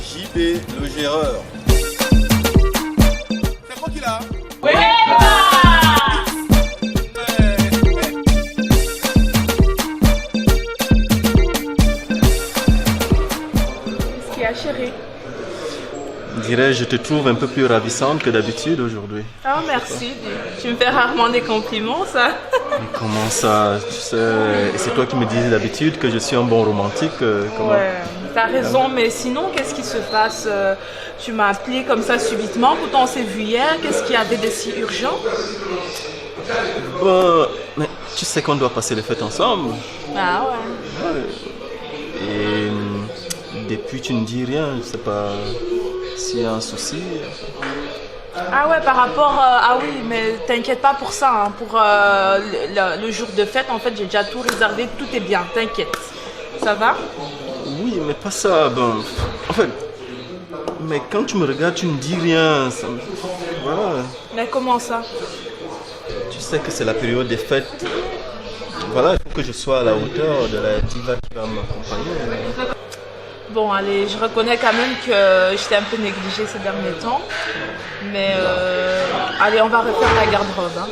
JB, le géreur. C'est quoi qu'il a? Oui. Qu'est-ce qu'il y a, chérie? Dirais-je, je te trouve un peu plus ravissante que d'habitude aujourd'hui. Oh, merci. Tu me fais rarement des compliments, ça. Mais comment ça? Tu sais, c'est toi qui me disais d'habitude que je suis un bon romantique. Comment? Ouais, t'as raison, mais sinon, qu'est-ce qui se passe? Tu m'as appelé comme ça subitement, pourtant on s'est vu hier. Qu'est-ce qu'il y avait de si urgent? Bon, mais tu sais qu'on doit passer les fêtes ensemble. Ah ouais. Et depuis, tu ne dis rien. Je sais pas s'il y a un souci. Ah ouais, par rapport... ah oui, mais t'inquiète pas pour ça. Hein. Pour le jour de fête, en fait, j'ai déjà tout réservé. Tout est bien, t'inquiète. Ça va? Oui, mais pas ça. Bon, en fait, mais quand tu me regardes, tu ne dis rien. Ça me... Voilà. Mais comment ça? Tu sais que c'est la période des fêtes. Voilà, il faut que je sois à la hauteur de la diva qui va m'accompagner. Bon, allez, je reconnais quand même que j'étais un peu négligée ces derniers temps. Mais allez, on va refaire la garde-robe. Hein.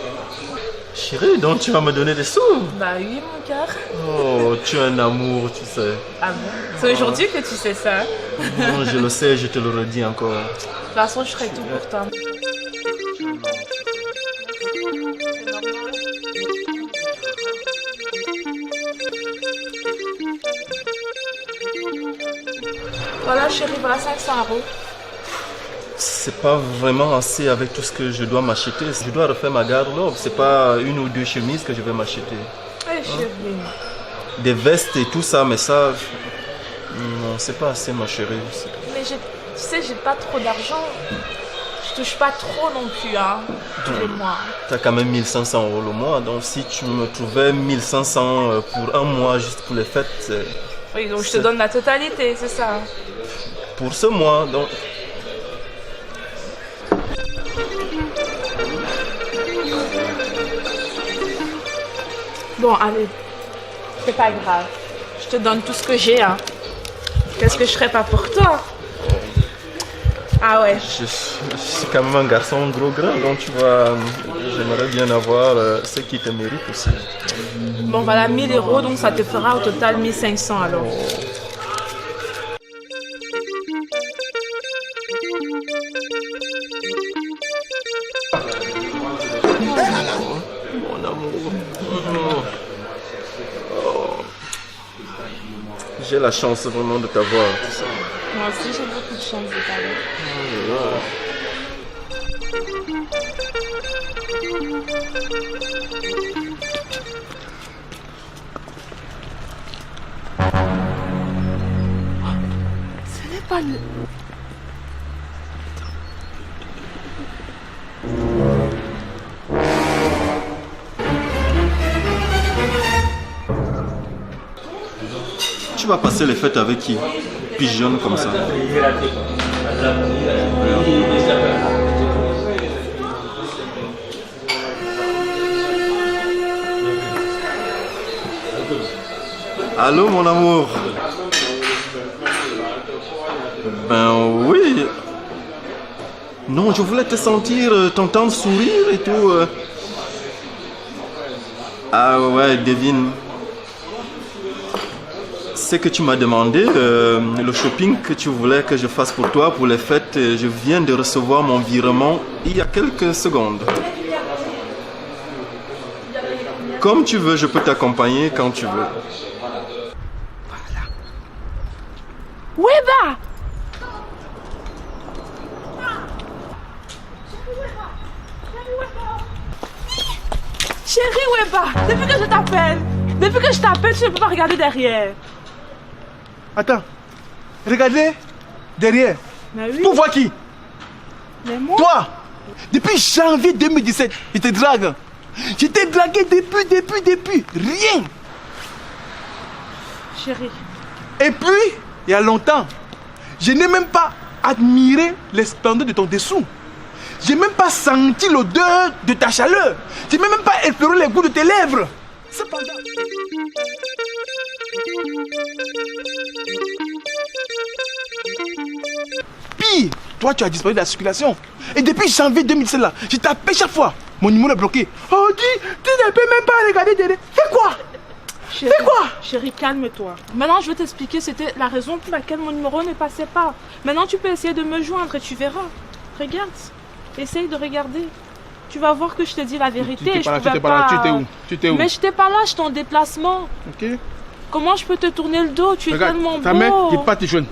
Chérie, donc tu vas me donner des sous? Bah oui, mon cœur. Oh, tu es un amour, tu sais. Ah bon? C'est aujourd'hui que tu sais ça. Non, je le sais, je te le redis encore. De toute façon, je ferai tout pour toi. Voilà, chérie, voilà 500 €. C'est pas vraiment assez avec tout ce que je dois m'acheter. Je dois refaire ma garde-robe. C'est pas une ou deux chemises que je vais m'acheter. Eh, chérie. Des vestes et tout ça, mais ça... Non, c'est pas assez, ma chérie. Mais tu sais, j'ai pas trop d'argent. Je touche pas trop non plus, hein, tous les mois. T'as quand même 1500 € le mois, donc si tu me trouvais 1500 pour un mois juste pour les fêtes... Oui, donc je te donne la totalité, c'est ça? Pour ce mois, donc... Bon, allez, c'est pas grave. Je te donne tout ce que j'ai, hein. Qu'est-ce que je ferais pas pour toi? Ah ouais. Je suis quand même un garçon gros grand, donc tu vois, j'aimerais bien avoir ce qui te mérite aussi. Bon, voilà, 1000 €, donc ça te fera au total 1500 alors. Mon amour. Oh. J'ai la chance vraiment de t'avoir. Moi aussi, j'ai beaucoup de chance de t'avoir. Ce n'est pas le... Tu vas passer les fêtes avec qui? Pigeonne comme ça. Allô mon amour? Ben oui. Non, je voulais te sentir, t'entendre sourire et tout. Ah ouais, devine. C'est que tu m'as demandé, le shopping que tu voulais que je fasse pour toi pour les fêtes, je viens de recevoir mon virement il y a quelques secondes. Comme tu veux, je peux t'accompagner quand tu veux. Weba! Chérie Weba, depuis que je t'appelle, tu ne peux pas regarder derrière. Attends, regardez derrière. Mais oui. Pour voir qui? Mais moi? Toi, depuis janvier 2017, je te drague. Je t'ai dragué depuis. Rien. Chérie. Et puis, il y a longtemps, je n'ai même pas admiré les splendeurs de ton dessous. Je n'ai même pas senti l'odeur de ta chaleur. Je n'ai même pas effleuré les goûts de tes lèvres. Cependant... Pire, toi tu as disparu de la circulation. Et depuis janvier 2007 là, je t'appelle chaque fois. Mon numéro est bloqué. Oh dis, tu ne peux même pas regarder derrière. Fais quoi? Chérie, fais quoi? Chérie, calme-toi. Maintenant, je vais t'expliquer, c'était la raison pour laquelle mon numéro ne passait pas. Maintenant, tu peux essayer de me joindre et tu verras. Regarde. Essaye de regarder. Tu vas voir que je te dis la vérité. Tu étais pas là, tu étais où? Tu étais où? Mais je n'étais pas là, j'étais en déplacement. Ok. Comment je peux te tourner le dos? Tu es tellement beau. Ta mère n'est pas tes jeunes.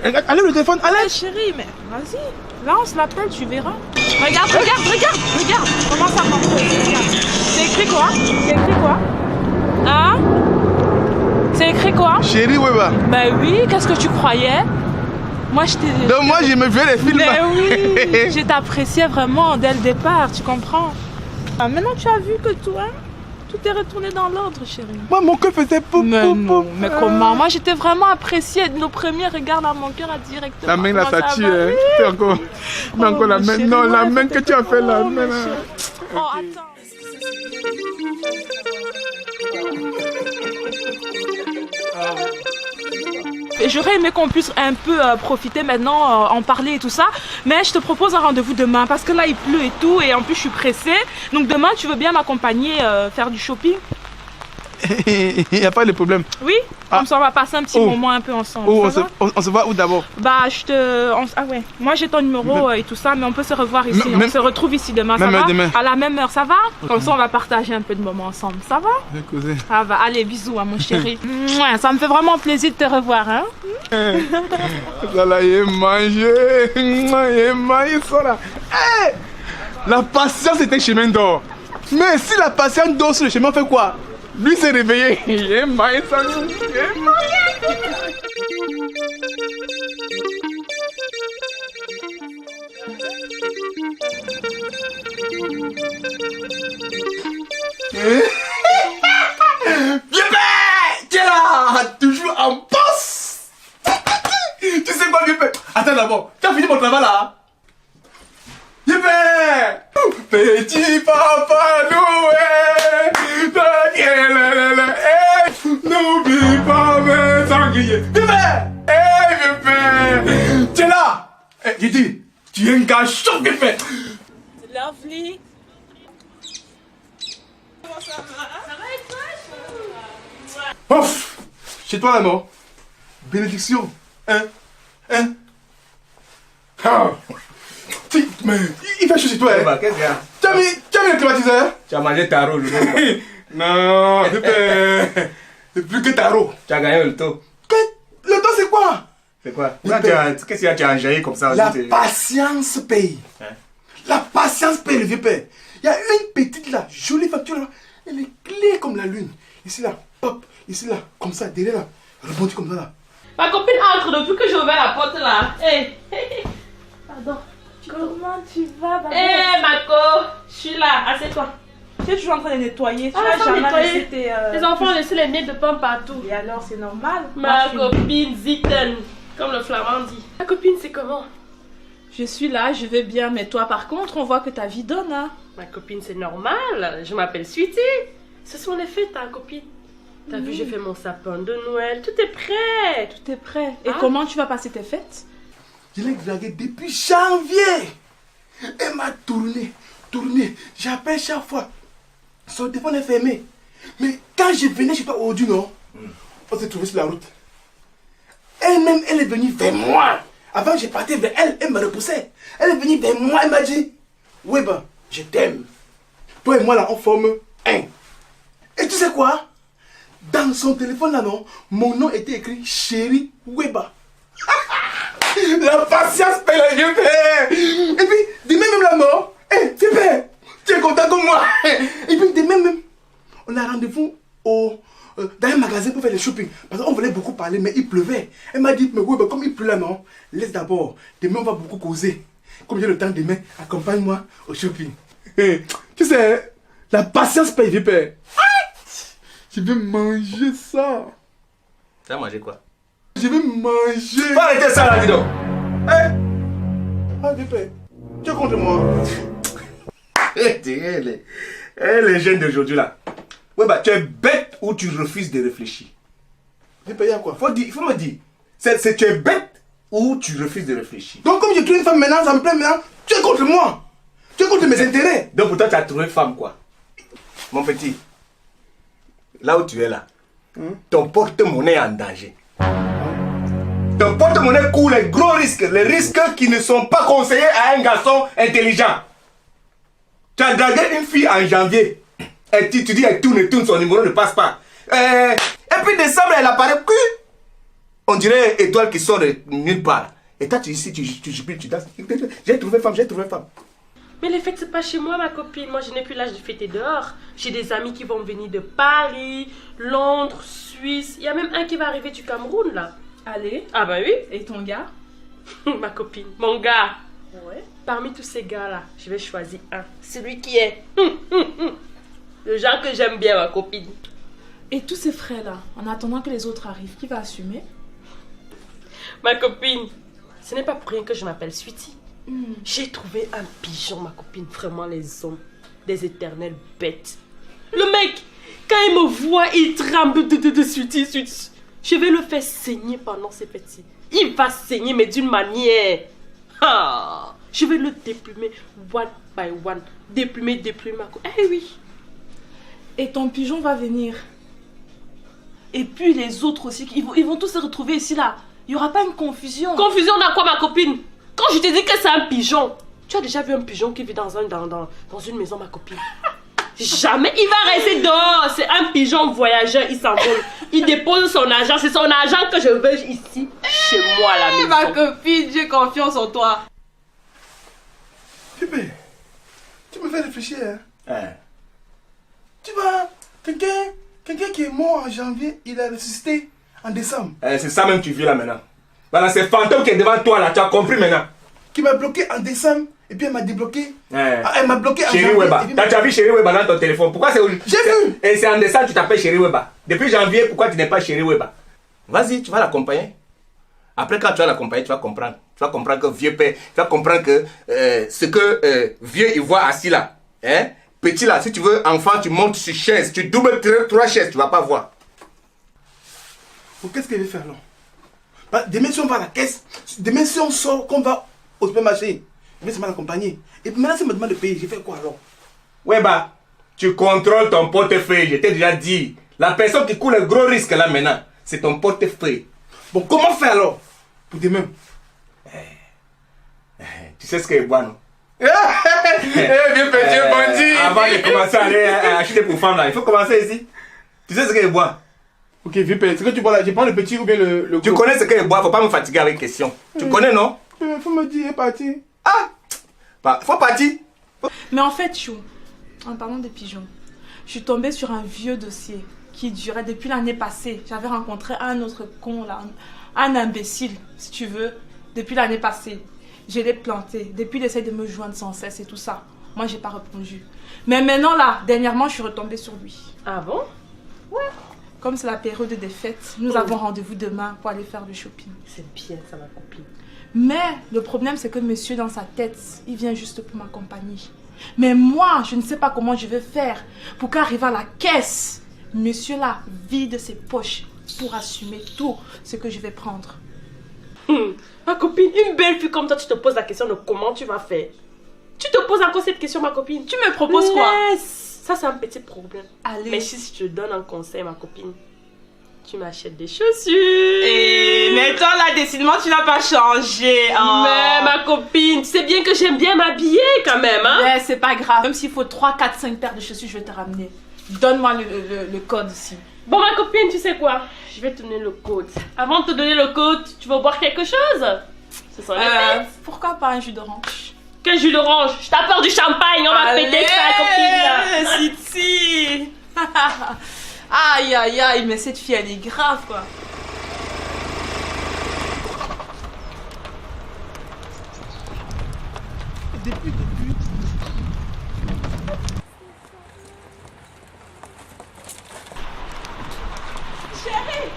Allez le téléphone, allez. Ouais, chérie, mais vas-y. Lance l'appel, tu verras. Regarde. Comment ça marche? Regarde. C'est écrit quoi? C'est écrit quoi? Hein? C'est écrit quoi? Chérie, ouais, bah. Ben oui, qu'est-ce que tu croyais? Moi, je t'ai... Donc moi, je me fais les films. Mais oui, je t'appréciais vraiment dès le départ, tu comprends? Ah, maintenant, tu as vu que toi, tout est retourné dans l'ordre, chérie. Moi, mon cœur faisait pou. Mais comment? Moi, j'étais vraiment appréciée. Nos premiers regards dans mon cœur a directement... La main, là, ça tue, hein. Tu encore... Mais encore la main. Chérie, Non, la ouais, main que tu as fait, la oh, main, là. Oh, attends. Et j'aurais aimé qu'on puisse un peu profiter maintenant, en parler et tout ça. Mais je te propose un rendez-vous demain parce que là il pleut et tout. Et en plus je suis pressée. Donc demain tu veux bien m'accompagner faire du shopping? Il n'y a pas de problème. Oui? Comme ça on va passer un petit moment un peu ensemble. On se voit où d'abord? Bah ah ouais. Moi j'ai ton numéro et tout ça. Mais on peut se revoir ici. On se retrouve ici demain. Ça va? Demain. À la même heure, ça va? Comme ça on va partager un peu de moments ensemble. Ça va? Ça va. Allez, bisous à mon chéri. Mouah, ça me fait vraiment plaisir de te revoir, hein? Ça là, il est mangé ça là. Hey! La patience est un chemin d'or. Mais si la patience dort sur le chemin, on fait quoi? Lui s'est réveillé. Il est mangé ça. Tu es là, toujours en poste. Tu sais quoi, Vieux Père? Attends d'abord, tu as fini mon travail là? Vieux Père! Petit Papa Noël, n'oublie pas mes sangliers. Vieux Père! Hey, Vieux Père! Tu es là? J'ai dit, tu es un gars chaud, Vieux Père! Lovely. Comment ça va? Ça va et toi? Ouf! Chez toi là, non? Bénédiction. Hein? Ah. Mais il fait chaud chez toi, hein? Bah, qu'est-ce qu'il y a? Tu as mis le climatiseur? Tu as mangé taro, le Non, c'est plus que tarot. Tu as gagné le taux. Le temps, c'est quoi? C'est quoi? Qu'est-ce qu'il y a? Tu as enjaillé comme ça? La patience paye. Hein? La patience paye, le vieux père. Il y a une petite là, jolie facture là. Elle est claire comme la lune. Ici là, hop. Ici là, comme ça, derrière là. Rebondit comme ça là. Ma copine entre depuis que j'ai ouvert la porte là. Hey. Pardon. Comment tu vas, Babette? Hey, Marco, je suis là, assieds-toi. Tu es toujours en train de nettoyer. Tu as jamais laissé tes... Les enfants ont laissé les nez de pain partout. Et alors, c'est normal. Ma copine Zitten, comme le flamand dit. Ta copine, c'est comment? Je suis là, je vais bien. Mais toi, par contre, on voit que ta vie donne, hein. Ma copine, c'est normal. Je m'appelle Sweetie. Ce sont les fêtes, ta copine. T'as vu, j'ai fait mon sapin de Noël. Tout est prêt. Tout est prêt. Et comment tu vas passer tes fêtes? Je l'ai dragué depuis janvier. Elle m'a tourné. J'appelle chaque fois. Son téléphone est fermé. Mais quand je venais chez toi aujourd'hui, non, on s'est trouvé sur la route. Elle-même, elle est venue vers moi. Avant, j'ai parti vers elle, elle me repoussait. Elle est venue vers moi, elle m'a dit, oui, ben, je t'aime. Toi et moi, là, on forme un. Et tu sais quoi? Dans son téléphone, là, non, mon nom était écrit Chéri Weba. La patience paye le vieux père. Et puis, demain même la mort. Hé, vieux père, tu es content comme moi. Et puis, demain même, on a rendez-vous dans un magasin pour faire le shopping. Parce qu'on voulait beaucoup parler, mais il pleuvait. Elle m'a dit, mais oui, bah, comme il pleut là, non, laisse d'abord. Demain, on va beaucoup causer. Comme j'ai le temps demain, accompagne-moi au shopping. Hey, tu sais, la patience paye, vieux père. Je vais manger ça. Tu as mangé quoi? Je vais manger. Faut arrêter ça là, dis donc. Ah, vieux père, tu es contre moi. Les jeunes d'aujourd'hui là. Ouais, bah, tu es bête ou tu refuses de réfléchir. J'ai payé à quoi? Il faut me dire, tu es bête ou tu refuses de réfléchir? Donc comme j'ai trouvé une femme maintenant, ça me plaît maintenant, tu es contre moi. Tu es contre mes intérêts. Donc pour toi, tu as trouvé une femme quoi? Mon petit, là où tu es là, ton porte-monnaie est en danger. Ton porte-monnaie court les gros risques, les risques qui ne sont pas conseillés à un garçon intelligent. Tu as dragué une fille en janvier. Et tu dis, elle tourne, son numéro ne passe pas. Et puis décembre, elle apparaît. On dirait étoile qui sort de nulle part. Et toi, tu ici, tu jubiles, tu danses. J'ai trouvé femme. Mais les fêtes, c'est pas chez moi, ma copine. Moi, je n'ai plus l'âge de fêter dehors. J'ai des amis qui vont venir de Paris, Londres, Suisse. Il y a même un qui va arriver du Cameroun, là. Allez. Ah bah oui. Et ton gars? Ma copine, mon gars. Ouais. Parmi tous ces gars-là, je vais choisir un. Celui qui est le genre que j'aime bien, ma copine. Et tous ces frais-là, en attendant que les autres arrivent, qui va assumer? Ma copine, ce n'est pas pour rien que je m'appelle Sweetie. J'ai trouvé un pigeon, ma copine. Vraiment, les hommes, des éternelles bêtes. Le mec, quand il me voit, il tremble de Sweetie. Je vais le faire saigner pendant ces fêtes-ci. Il va saigner, mais d'une manière. Ah, je vais le déplumer one by one. Déplumer, ma copine. Eh oui. Et ton pigeon va venir. Et puis les autres aussi, ils vont tous se retrouver ici là. Il n'y aura pas une confusion. Confusion dans quoi, ma copine? Quand je te dis que c'est un pigeon, tu as déjà vu un pigeon qui vit dans une maison, ma copine? Jamais il va rester dehors. C'est un pigeon voyageur, il s'envole. Il dépose son argent. C'est son argent que je veux ici, chez moi, à la maison. Ma copine, j'ai confiance en toi. Pépé, tu me fais réfléchir. Hein? Tu vois, quelqu'un qui est mort en janvier, il a ressuscité en décembre. C'est ça même que tu vis là maintenant. Voilà, c'est fantôme qui est devant toi là, tu as compris maintenant. Qui m'a bloqué en décembre et puis elle m'a débloqué. Elle m'a bloqué en Chérie janvier. Weba, tu as vu Chérie Weba dans ton téléphone? Pourquoi c'est aujourd'hui? J'ai vu. Et c'est en décembre que tu t'appelles Chérie Weba. Depuis janvier, pourquoi tu n'es pas Chérie Weba? Vas-y, tu vas l'accompagner. Après, quand tu vas l'accompagner, tu vas comprendre. Tu vas comprendre que vieux père, tu vas comprendre que ce que vieux il voit assis là. Hein? Petit là, si tu veux enfant, tu montes sur chaise, tu doubles 3 chaises, tu vas pas voir. Bon, qu'est-ce qu'elle veut faire là? Bah, demain si on va à la caisse, demain si on sort, qu'on va au supermarché, je vais seulement l'accompagner. Et puis maintenant si on me demande de payer, j'ai fait quoi alors? Weba, tu contrôles ton portefeuille, je t'ai déjà dit. La personne qui court le gros risque là maintenant, c'est ton portefeuille. Bon, comment faire alors? Pour demain. Tu sais ce qu'elle boit, non? Bien petit bandit. Avant de commencer à aller acheter pour femme là, il faut commencer ici. Tu sais ce qu'elle boit? Ok, vieux père, ce que tu bois là, je prends le petit ou bien le gros? Tu connais ce qu'elle boit, faut pas me fatiguer avec questions. Tu connais, non? Faut me dire, il est parti. Ah! Faut partir. Mais en fait, Chou, en parlant des pigeons, je suis tombée sur un vieux dossier qui durait depuis l'année passée. J'avais rencontré un autre con là, un imbécile, si tu veux, depuis l'année passée. Je l'ai planté. Depuis, il essaie de me joindre sans cesse et tout ça. Moi, j'ai pas répondu. Mais maintenant, là, dernièrement, je suis retombée sur lui. Ah bon? Ouais. Comme c'est la période des fêtes, nous avons rendez-vous demain pour aller faire du shopping. C'est bien ça, ma copine. Mais le problème, c'est que monsieur, dans sa tête, il vient juste pour m'accompagner. Mais moi, je ne sais pas comment je vais faire pour qu'arrive à la caisse, monsieur là vide ses poches pour assumer tout ce que je vais prendre. Ma copine, une belle fille comme toi, tu te poses la question de comment tu vas faire. Tu te poses encore cette question, ma copine. Tu me proposes quoi? Ça, c'est un petit problème. Allez. Mais si je te donne un conseil, ma copine, tu m'achètes des chaussures. Mais toi, là, décidément, tu n'as pas changé. Oh. Mais ma copine, tu sais bien que j'aime bien m'habiller quand même, hein? Mais c'est pas grave. Même s'il faut 3, 4, 5 paires de chaussures, je vais te ramener. Donne-moi le code ici. Bon, ma copine, tu sais quoi? Je vais te donner le code. Avant de te donner le code, tu veux boire quelque chose? Ce sont les fêtes. Pourquoi pas un jus d'orange? Quel jus d'orange? Je t'apporte du champagne, on va péter ça, copine. Siti. Aïe, aïe, aïe, mais cette fille, elle est grave, quoi. Depuis. Chérie.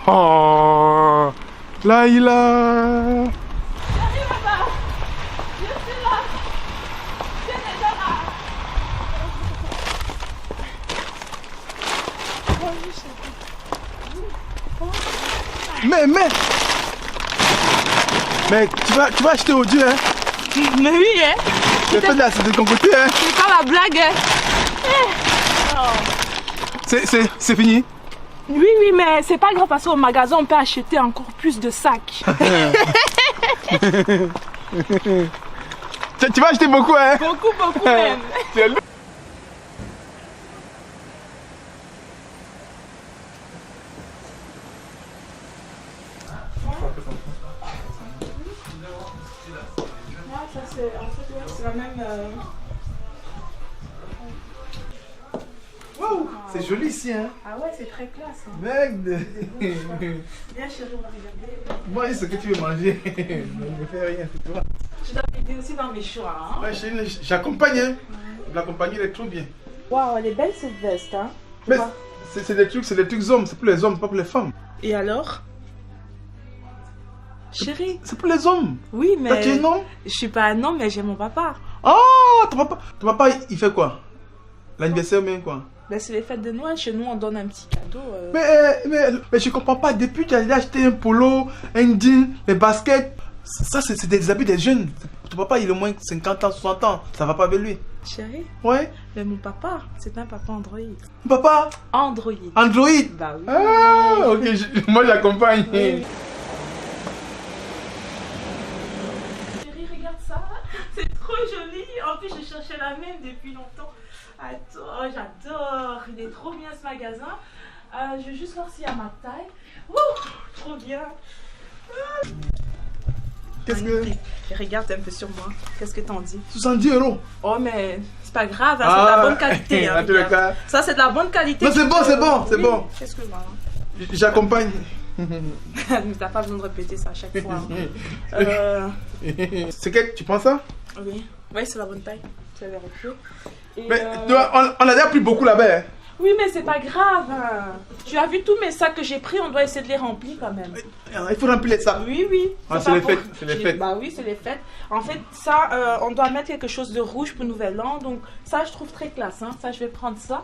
Oh, Laïla. J'arrive là-bas. Je suis là. Je suis déjà là. Mais tu vas acheter au Dieu, hein? Mais oui, hein. Tu fais de ton côté, hein? C'est pas la blague, hein. C'est fini? Oui, mais c'est pas grave parce qu'au magasin, on peut acheter encore plus de sacs. Tu vas acheter beaucoup, hein? Beaucoup même. C'est la même. Wow, c'est joli ici, hein? Ah ouais, c'est très classe. Hein. Merde. Viens chérie, on va regarder. Moi, ce que tu veux manger, je ne fais rien, c'est toi. Je dois m'aider aussi dans mes choix. Hein. Ouais, chérie, j'accompagne, hein? L'accompagner, elle est trop bien. Waouh, elle est belle cette veste. Hein. Mais c'est des trucs hommes, c'est pour les hommes, pas pour les femmes. Et alors? Chérie? C'est pour les hommes. Oui, mais. Toi, tu es un homme? Je suis pas un homme, mais j'ai mon papa. Oh, ton papa, il fait quoi? L'anniversaire, même quoi? Ben, c'est les fêtes de Noël, chez nous on donne un petit cadeau. Mais je comprends pas, depuis que tu as acheté un polo, un jean, les baskets, ça c'est des habits des jeunes. Ton papa il a au moins 50 ans, 60 ans, ça va pas avec lui. Chérie? Ouais? Mais mon papa, c'est un papa Android. Papa? Android. Android? Bah oui. Ah, ok, moi j'accompagne. Oui. Chérie, regarde ça, c'est trop joli. En plus, je cherchais la même depuis longtemps. Attends, j'adore. Il est trop bien ce magasin. Je vais juste voir s'il y a ma taille. Ouh, trop bien. Qu'est-ce que... Regarde un peu sur moi. Qu'est-ce que t'en dis? 70 €. Oh, mais c'est pas grave, hein, c'est de la bonne qualité. Hein, en tous les cas. Ça, c'est de la bonne qualité. Non, c'est bon, c'est bon, c'est Oui. bon. Qu'est-ce que moi? J'accompagne. Mais t'as pas besoin de répéter ça à chaque fois. Hein. C'est que tu prends ça? Oui, c'est la bonne taille. Tu as vérifié. Et Mais on a déjà pris beaucoup là-bas. Hein. oui, mais c'est pas grave. Hein. Tu as vu tous mes sacs que j'ai pris, on doit essayer de les remplir quand même. Il faut remplir ça. Oui. Ah, c'est les fêtes, c'est les fêtes. Bah oui, c'est les fêtes. En fait, ça, on doit mettre quelque chose de rouge pour Nouvel An. Donc ça, je trouve très classe. Hein. Ça, je vais prendre ça.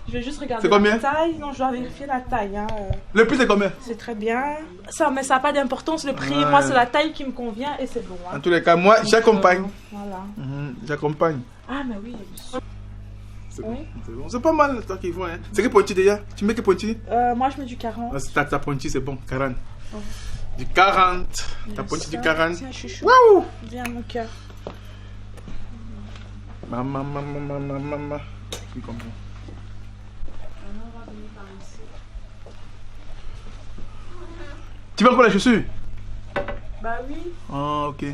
Je vais juste regarder C'est combien? la taille. Non, je dois vérifier la taille. Hein. Le prix c'est combien? C'est très bien. Ça, mais ça n'a pas d'importance le prix. Ouais. Moi, c'est la taille qui me convient et c'est bon. Hein. En tous les cas, moi j'accompagne. Voilà. J'accompagne. Ah, mais oui. C'est Oui. bon, c'est bon. C'est pas mal, toi qui vois. Hein. C'est quel pointu déjà? Tu mets quel pointu? Moi, je mets du 40. Ta pointu, c'est bon, 40. Du 40. Ta pointu du 40. Tiens, chouchou. Waouh! Viens, mon cœur. Maman. Oui, comme ça. Tu veux encore les chaussures? Bah oui. Ah, ok.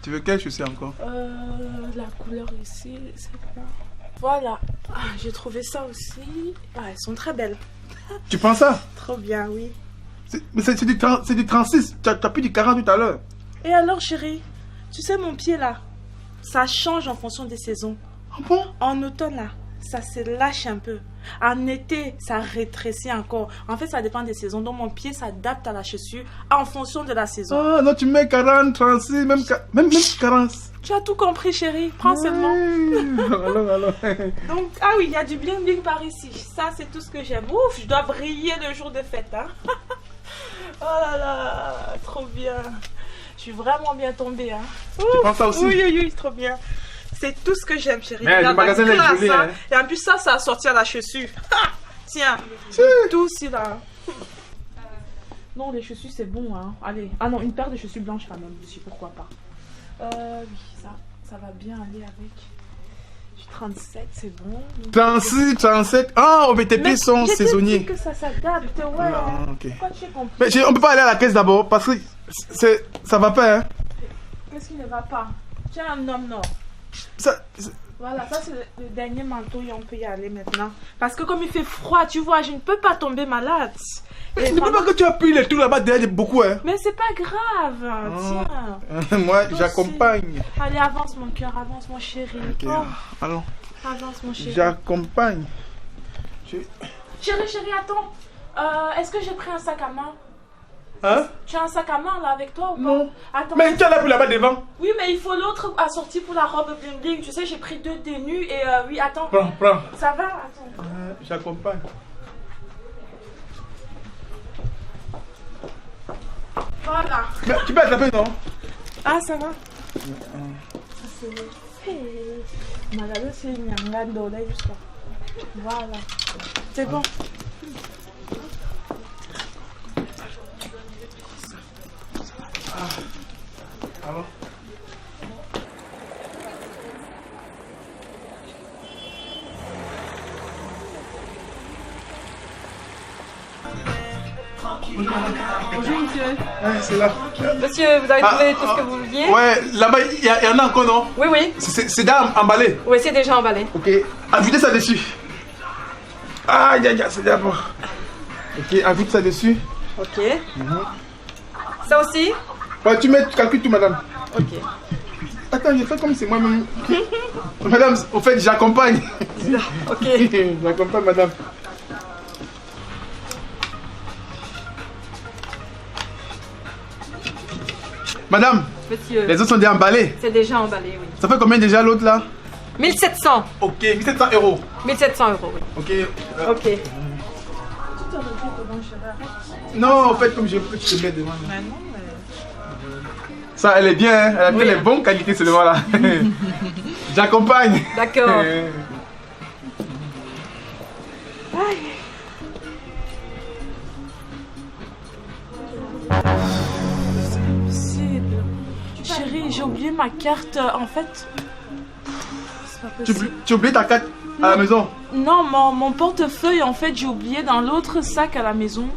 Tu veux quelles chaussures encore? La couleur ici, c'est pas... Voilà. Ah, j'ai trouvé ça aussi. Ah, elles sont très belles. Tu prends ça? Trop bien, oui. Mais c'est du 36. Tu as pris du 40 tout à l'heure. Et alors, chérie, tu sais, mon pied là, ça change en fonction des saisons. Ah bon? En automne là, ça se lâche un peu. En été, ça rétrécit encore. En fait, ça dépend des saisons. Donc, mon pied s'adapte à la chaussure en fonction de la saison. Ah non, tu mets 40, 36, même 40. Tu as tout compris, chérie. Prends seulement. Alors. Donc, ah oui, il y a du bling bling par ici. Ça, c'est tout ce que j'aime. Ouf, je dois briller le jour de fête. Hein. Oh là là, trop bien. Je suis vraiment bien tombée. Hein. Tu prends ça aussi? Oui, trop bien. C'est tout ce que j'aime, chérie. Mais le magasin est joli. Hein. Et en plus, ça a sorti à la chaussure. Tiens, tout aussi là. Non, les chaussures, c'est bon. Hein. Allez. Ah non, une paire de chaussures blanches quand même aussi, pourquoi pas. Oui, ça va bien aller avec. 37, c'est bon. 36, 37. Ah, oh, mais tes pieds sont saisonniers. Que ça s'adapte, ouais. Ah, ok. Pourquoi tu es compliqué? Mais on peut pas aller à la caisse d'abord parce que ça va pas, hein. Qu'est-ce qui ne va pas? Tu es un homme, non? Voilà, ça c'est le dernier manteau et on peut y aller maintenant. Parce que comme il fait froid, tu vois, je ne peux pas tomber malade. Mais ne peux pas que tu as pris les trucs là-bas derrière beaucoup, hein. Mais c'est pas grave, tiens. Moi, j'accompagne. Allez, avance mon cœur, avance mon chéri. Ok, Oh, allons. avance mon chéri. J'accompagne. Chéri, attends. Est-ce que j'ai pris un sac à main? Hein? Tu as un sac à main là avec toi ou pas? Non. Attends. Mais tu as là pour là-bas devant. Oui, mais il faut l'autre assorti pour la robe bling bling. Tu sais, j'ai pris 2 tenues et oui, attends. Prends. Ça va? Attends. J'accompagne. Voilà. Mais tu peux attraper, non? Ah, ça va. Ça c'est... Hey. Malade, c'est une nyangando là, juste là. Voilà. C'est bon. Alors? Bonjour monsieur. Ouais, c'est là. Monsieur, vous avez trouvé tout ce que vous vouliez? Ouais, là-bas, il y en a encore, non? Oui, oui. C'est déjà emballé. Oui, c'est déjà emballé. Ok. Invitez ça dessus. Ah, c'est d'abord. Ok, invite ça dessus. Ok. Ça aussi? Ouais, tu calcules tout, madame. Ok. Attends, je fais comme c'est moi-même. Madame, au fait, j'accompagne. Ok. J'accompagne, madame. Madame, Monsieur. les autres sont déjà emballés. C'est déjà emballé, oui. Ça fait combien déjà l'autre là? 1700. Ok, 1700 €. 1700 €, oui. Ok. Ok. Non, en fait, comme je peux te mettre devant. Ça, elle est bien, hein? Elle a fait les bonnes qualités seulement là. J'accompagne. D'accord. Chérie, j'ai oublié ma carte en fait. C'est pas possible. Tu oublies ta carte à la maison? Non, mon portefeuille en fait, j'ai oublié dans l'autre sac à la maison.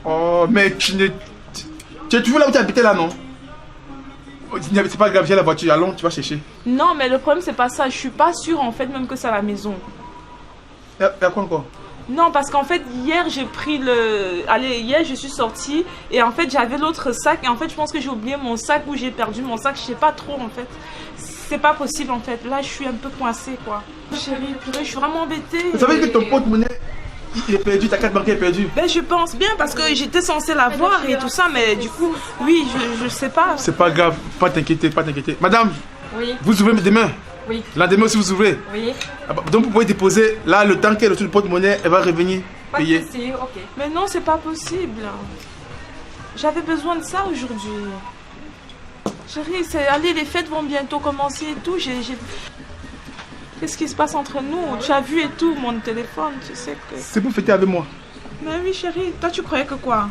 Oh, mais tu es toujours là où tu habitais là, non? C'est pas grave, j'ai la voiture, allons, tu vas chercher. Non, mais le problème c'est pas ça. Je suis pas sûre en fait même que c'est à la maison. Y'a quoi encore? Non, parce qu'en fait, hier, j'ai pris le... Allez, hier, je suis sortie et en fait, j'avais l'autre sac. Et en fait, je pense que j'ai oublié mon sac ou j'ai perdu mon sac. Je sais pas trop, en fait. C'est pas possible, en fait. Là, je suis un peu coincée, quoi. Chérie, purée, je suis vraiment embêtée. Vous savez que ton porte-monnaie, il est perdu, ta carte bancaire est perdue. Ben, je pense bien parce que j'étais censée l'avoir et tout ça. Mais du coup, oui, je sais pas. C'est pas grave, pas t'inquiéter, pas t'inquiéter. Madame, Oui. vous ouvrez demain? Oui. Lendemain aussi, vous ouvrez? Oui. Ah bah, donc, vous pouvez déposer. Là, le temps qu'elle est sur le porte-monnaie, elle va revenir Pas de payer. souci, ok. Mais non, c'est pas possible. J'avais besoin de ça aujourd'hui. Chérie, allez, les fêtes vont bientôt commencer et tout. Qu'est-ce qui se passe entre nous? Tu as vu et tout, mon téléphone, tu sais que... C'est pour fêter avec moi. Mais oui, chérie, toi, tu croyais que quoi?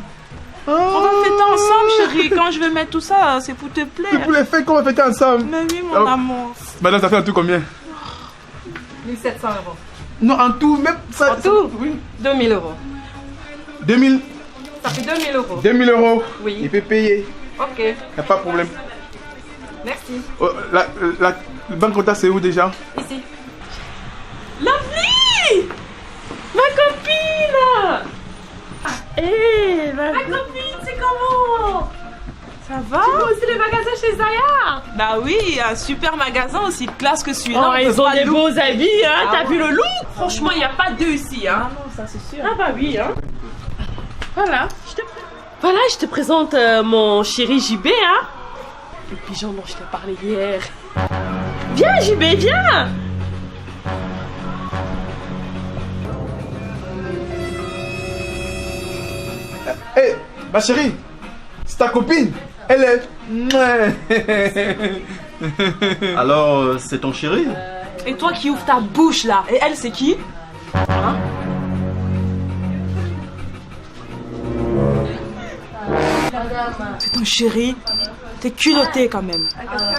On va fêter ensemble, chérie. Quand je vais mettre tout ça, c'est pour te C'est plaire. pour les fêtes qu'on va fêter ensemble. Mais oui, mon amour. Madame, ça fait en tout combien? 1700 €. Non, en tout, même ça. En tout? Oui. 2000 €. 2000. Ça fait 2000 €. 2000 €. Oui. Il peut payer. Ok. Y a pas de problème. Merci. Oh, le banque contact, c'est où déjà? Ici. Lovely! Ma copine! Hé, ma copine, c'est comment? Ça va? C'est le magasin chez Zaya. Bah oui, un super magasin aussi classe que celui-là. Oh, ils ont des beaux habits, hein. T'as vu le look? Franchement, il n'y a pas deux ici, hein. Ah non, ça c'est sûr. Ah bah oui, hein. Voilà. Voilà, je te présente mon chéri JB, hein. Le pigeon dont je t'ai parlé hier. Viens, JB, viens. Hé, ma chérie, c'est ta copine. Elle est. Alors, c'est ton chéri? Et toi qui ouvres ta bouche là. Et elle, c'est qui? Hein? C'est ton chéri. T'es culotté quand même. Maintenant,